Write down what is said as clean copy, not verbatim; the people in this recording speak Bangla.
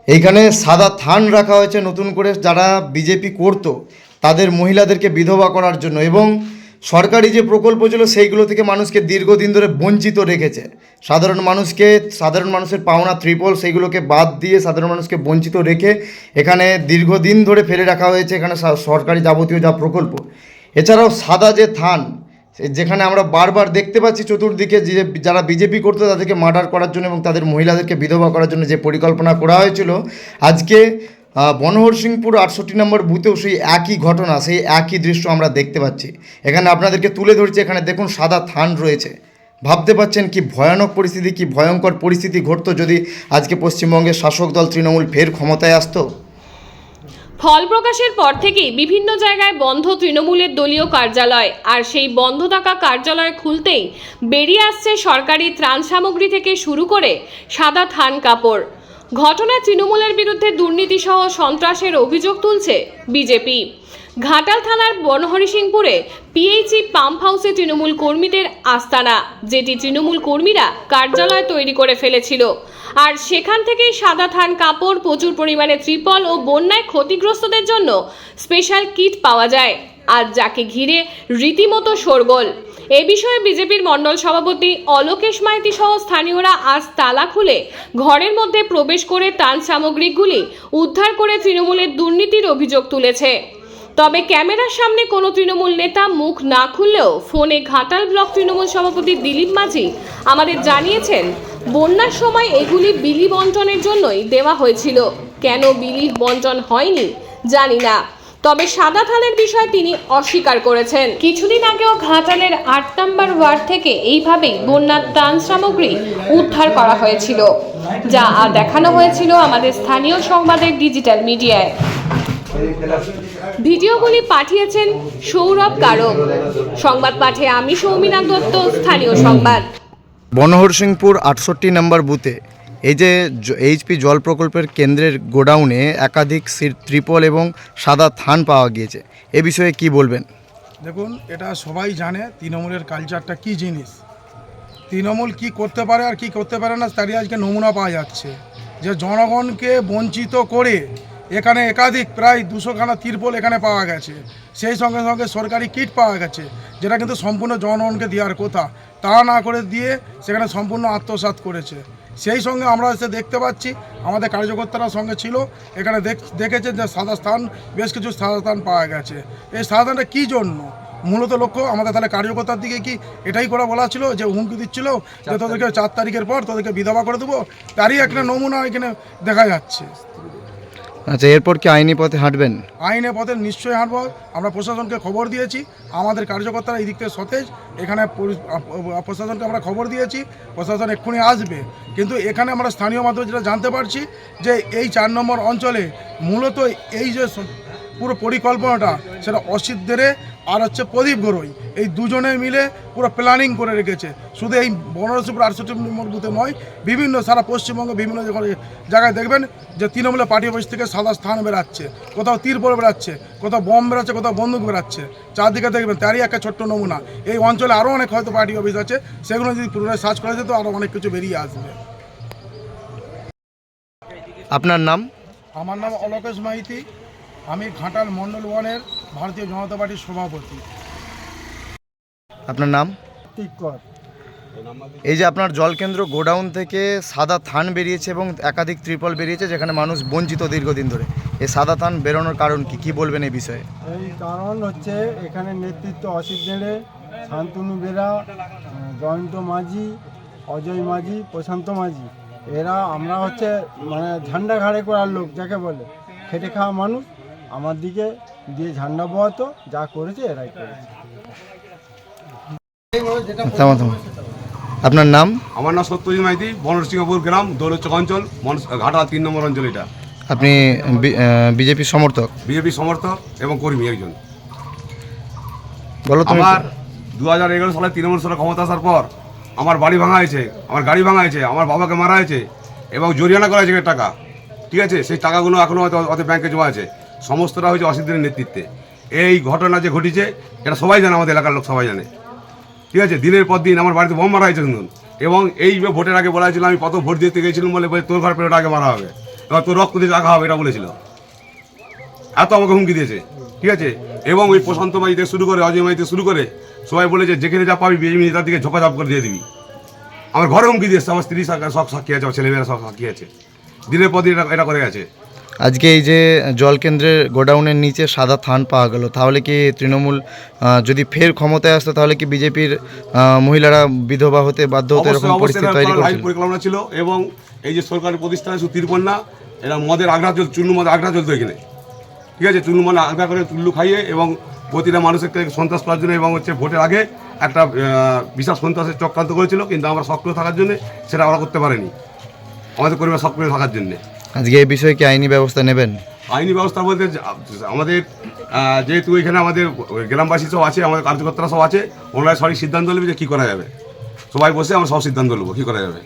এইখানে সাদা থান রাখা হয়েছে নতুন করে, যারা বিজেপি করতো তাদের মহিলাদেরকে বিধবা করার জন্য, এবং সরকারি যে প্রকল্প ছিল সেইগুলো থেকে মানুষকে দীর্ঘদিন ধরে বঞ্চিত রেখেছে। সাধারণ মানুষের পাওনা ত্রিপল সেইগুলোকে বাদ দিয়ে সাধারণ মানুষকে বঞ্চিত রেখে এখানে দীর্ঘদিন ধরে ফেলে রাখা হয়েছে এখানে সরকারি যাবতীয় যা প্রকল্প। এছাড়াও সাদা যে থান, যেখানে আমরা বারবার দেখতে পাচ্ছি চতুর্দিকে যে যারা বিজেপি করতো তাদেরকে মার্ডার করার জন্য এবং তাদের মহিলাদেরকে বিধবা করার জন্য যে পরিকল্পনা করা হয়েছিল, আজকে বনহরসিংপুর 68 নম্বর বুথেও সেই একই ঘটনা, সেই একই দৃশ্য আমরা দেখতে পাচ্ছি। এখানে আপনাদেরকে তুলে ধরছি, এখানে দেখুন সাদা থান রয়েছে। ভাবতে পাচ্ছেন কি ভয়ানক পরিস্থিতি, কি ভয়ঙ্কর পরিস্থিতি ঘটতো যদি আজকে পশ্চিমবঙ্গের শাসক দল তৃণমূল ফের ক্ষমতায় আসতো। ফল প্রকাশের পর থেকেই বিভিন্ন জায়গায় বন্ধ তৃণমূলের দলীয় কার্যালয়, আর সেই বন্ধ থাকা কার্যালয় খুলতেই বেরিয়ে আসছে সরকারি ত্রাণ সামগ্রী থেকে শুরু করে সাদা থান কাপড়। ঘটনায় তৃণমূলের বিরুদ্ধে দুর্নীতি সহ সন্ত্রাসের অভিযোগ তুলছে বিজেপি। ঘাটাল থানার বনহরিসিংপুরে পিএইচই পাম্প হাউসে তৃণমূল কর্মীদের আস্তানা, যেটি তৃণমূল কর্মীরা কার্যালয় তৈরি করে ফেলেছিল, আর সেখান থেকেই সাদা থান কাপড়, প্রচুর পরিমাণে ত্রিপল ও বন্যায় ক্ষতিগ্রস্তদের জন্য স্পেশাল কিট পাওয়া যায়, আর যাকে ঘিরে রীতিমতো শোরগোল। এ বিষয়ে বিজেপির মণ্ডল সভাপতি অলোকেশ মাইতি সহ স্থানীয়রা আজ তালা খুলে ঘরের মধ্যে প্রবেশ করে ত্রাণ সামগ্রীগুলি উদ্ধার করে তৃণমূলের দুর্নীতির অভিযোগ তুলেছে। তবে ক্যামেরার সামনে কোনো তৃণমূল নেতা মুখ না খুললেও ফোনে ঘাটাল ব্লক তৃণমূল সভাপতি দিলীপ মাঝি আমাদের জানিয়েছেন, বন্যার সময় এগুলি বিলি বন্টনের জন্যই দেওয়া হয়েছিল, কেন বিলি বন্টন হয়নি জানি না। তবে সাদা থানের বিষয়ে তিনি অস্বীকার করেছেন। কিছুদিন আগেও ঘাটালের 8 নম্বর ওয়ার্ড থেকে এইভাবেই বন্যার ত্রাণ সামগ্রী উদ্ধার করা হয়েছিল, যা দেখানো হয়েছিল আমাদের স্থানীয় সংবাদের ডিজিটাল মিডিয়ায়। ভিডিওগুলি পাঠিয়েছেন সৌরভ কারক। সংবাদ পাঠে আমি সৌমিনা দত্ত, স্থানীয় সংবাদ। বনহরসিংপুর 68 নম্বর বুথে এই যে এইচপি জল প্রকল্পের কেন্দ্রের গোডাউনে একাধিক ত্রিপল এবং সাদা থান পাওয়া গিয়েছে, এ বিষয়ে কি বলবেন? দেখুন, এটা সবাই জানে তৃণমূলের কালচারটা কি জিনিস, তৃণমূল কি করতে পারে আর কি করতে পারে না তারই আজকে নমুনা পাওয়া যাচ্ছে। যে জনগণকে বঞ্চিত করে এখানে একাধিক প্রায় 200খানা ত্রিপল এখানে পাওয়া গেছে, সেই সঙ্গে সঙ্গে সরকারি কিট পাওয়া গেছে, যেটা কিন্তু সম্পূর্ণ জনগণকে দেওয়ার কথা, তা না করে দিয়ে সেখানে সম্পূর্ণ আত্মসাৎ করেছে। সেই সঙ্গে আমরা এসে দেখতে পাচ্ছি আমাদের কার্যকর্তারা সঙ্গে ছিল, এখানে দেখেছে যে সাদা স্থান, বেশ কিছু সাদা স্থান পাওয়া গেছে। এই সাদা স্থানটা কী জন্য মূলত লক্ষ্য আমাদের তাহলে কার্যকর্তার দিকে কি এটাই করে বলা ছিল যে হুমকি দিচ্ছিল যে তোদেরকে 4 তারিখের পর তোদেরকে বিধবা করে দেবো, তারই একটা নমুনা এখানে দেখা যাচ্ছে। আচ্ছা, এরপর কি আইনি পথে হাঁটবেন? আইনের পথে নিশ্চয়ই হাঁটবো। আমরা প্রশাসনকে খবর দিয়েছি, আমাদের কার্যকর্তারা এই দিক থেকে সতেজ, এখানে প্রশাসনকে আমরা খবর দিয়েছি, প্রশাসন এক্ষুনি আসবে। কিন্তু এখানে আমরা স্থানীয় মাধ্যমে যেটা জানতে পারছি যে এই 4 নম্বর অঞ্চলে মূলত এই যে পুরো পরিকল্পনাটা সেটা অসিত দেরে আর হচ্ছে প্রদীপ গরই, এই দুজনে মিলে পুরো প্ল্যানিং করে রেখেছে। শুধু এই বনহরসিংপুর 68 নম্বর বুথে নয়, বিভিন্ন সারা পশ্চিমবঙ্গে বিভিন্ন জায়গায় দেখবেন যে তৃণমূলের পার্টি অফিস থেকে সাদা স্থান বেরাচ্ছে, কোথাও তীরপল বেরাচ্ছে, কোথাও বম বেরাচ্ছে, কোথাও বন্দুক বেরাচ্ছে, চারদিকে দেখবেন তারই একটা ছোট্ট নমুনা। এই অঞ্চলে আরও অনেক হয়তো পার্টি অফিস আছে, সেগুলো যদি পুরোটাই সার্চ করা যেত আরও অনেক কিছু বেরিয়ে আসবে। আপনার নাম? আমার নাম অলোকেশ মাইতি, আমি ঘাটাল মণ্ডল 1-এর ভারতীয় জনতা পার্টির সভাপতি। আপনার নাম? এই যে আপনার জলকেন্দ্র গোডাউন থেকে সাদা থান বেরিয়েছে এবং একাধিক ত্রিপল বেরিয়েছে, যেখানে মানুষ বঞ্চিত দীর্ঘদিন ধরে, এই সাদা থান বেরোনোর কারণ কি বলবেন এই বিষয়ে? এই কারণ হচ্ছে এখানে নেতৃত্ব অসিত দেড়ে, শান্তনু বেরা, জয়ন্ত মাঝি, অজয় মাঝি, প্রশান্ত মাঝি, এরা আমরা হচ্ছে মানে ঝান্ডা ঘাড়ে করার লোক যাকে বলে, খেটে খাওয়া মানুষ, আমার দিকে দিয়ে ঝান্ডা বোয়াতো, যা করেছে এরাই করেছে। আপনার নাম? আমার নাম সত্যজিৎ মাইতি, বনহরসিংপুর গ্রাম, দৌলতচক অঞ্চল, ঘাটাল 3 নম্বর অঞ্চল। এটা আপনি বিজেপি সমর্থক? বিজেপি সমর্থক এবং কর্মী একজন। বলো তুমি। আমার 2011 সালে তৃণমূল সরকার ক্ষমতা আসার পর আমার বাড়ি ভাঙা হয়েছে, আমার গাড়ি ভাঙা হয়েছে, আমার বাবাকে মারা হয়েছে এবং জরিমানা করা হয়েছে টাকা, ঠিক আছে? সেই টাকাগুলো এখনও হয়তো ওদের ব্যাংকে জমা আছে, সমস্তটা হয়েছে অসিতদের নেতৃত্বে। এই ঘটনা যে ঘটেছে এটা সবাই জানে, আমাদের এলাকার লোক সবাই জানে, ঠিক আছে? দিনের পর দিন আমার বাড়িতে বোম মারা হয়েছে শুনুন, এবং এই ভোটের আগে বলা হয়েছিল আমি কত ভোট দিতে গেছিলাম বলে তোর ঘর পেরোটা আগে মারা হবে। এবার তোর রক্ত দিয়ে রাখা হবে এটা বলেছিল, এত আমাকে হুমকি দিয়েছে, ঠিক আছে। এবং ওই প্রশান্ত মাঝি থেকে শুরু করে অজয় মাঝি থেকে শুরু করে সবাই বলেছে যেখানে যা পাবি বিজেপি নেতার দিকে ঝোঁকাঝাপ করে দিয়ে দিবি। আমার ঘরে হুমকি দিয়েছে, আমার স্ত্রী সব সাক্ষী আছে, আমার ছেলেমেয়েরা সব সাক্ষী আছে, দিনের পর দিন এটা করে গেছে। আজকে এই যে জলকেন্দ্রের গোডাউনের নিচে সাদা থান পাওয়া গেল, তাহলে কি তৃণমূল যদি ফের ক্ষমতায় আসতো তাহলে কি বিজেপির মহিলারা বিধবা হতে বাধ্য হতো, এরকম পরিস্থিতি তৈরি করেছিল? পরিকল্পনা ছিল। এবং এই যে সরকারি প্রতিষ্ঠানে শুধু তিরপল না, এরা মদের আগ্রা চুল্লু মদের আগ্রা চলতো এখানে, ঠিক আছে। চুল্লু মানে আগ্রা করে চুল্লু খাইয়ে এবং প্রতিটা মানুষের সন্ত্রাস করার জন্য এবং হচ্ছে ভোটের আগে একটা বিশাল সন্ত্রাসের চক্রান্ত করেছিল, কিন্তু আমরা সক্রিয় থাকার জন্য সেটা আমরা করতে পারিনি, আমাদের কর্মীরা সক্রিয় থাকার জন্যে। আজকে এই বিষয়ে কি আইনি ব্যবস্থা নেবেন? আইনি ব্যবস্থা বলতে আমাদের যেহেতু এখানে আমাদের গ্রামবাসী সব আছে, আমাদের কার্যকর্তারা সব আছে, ওনারা সঠিক সিদ্ধান্ত নেবে যে কী করা যাবে। সবাই বসে আমরা সব সিদ্ধান্ত নেবো কী করা যাবে।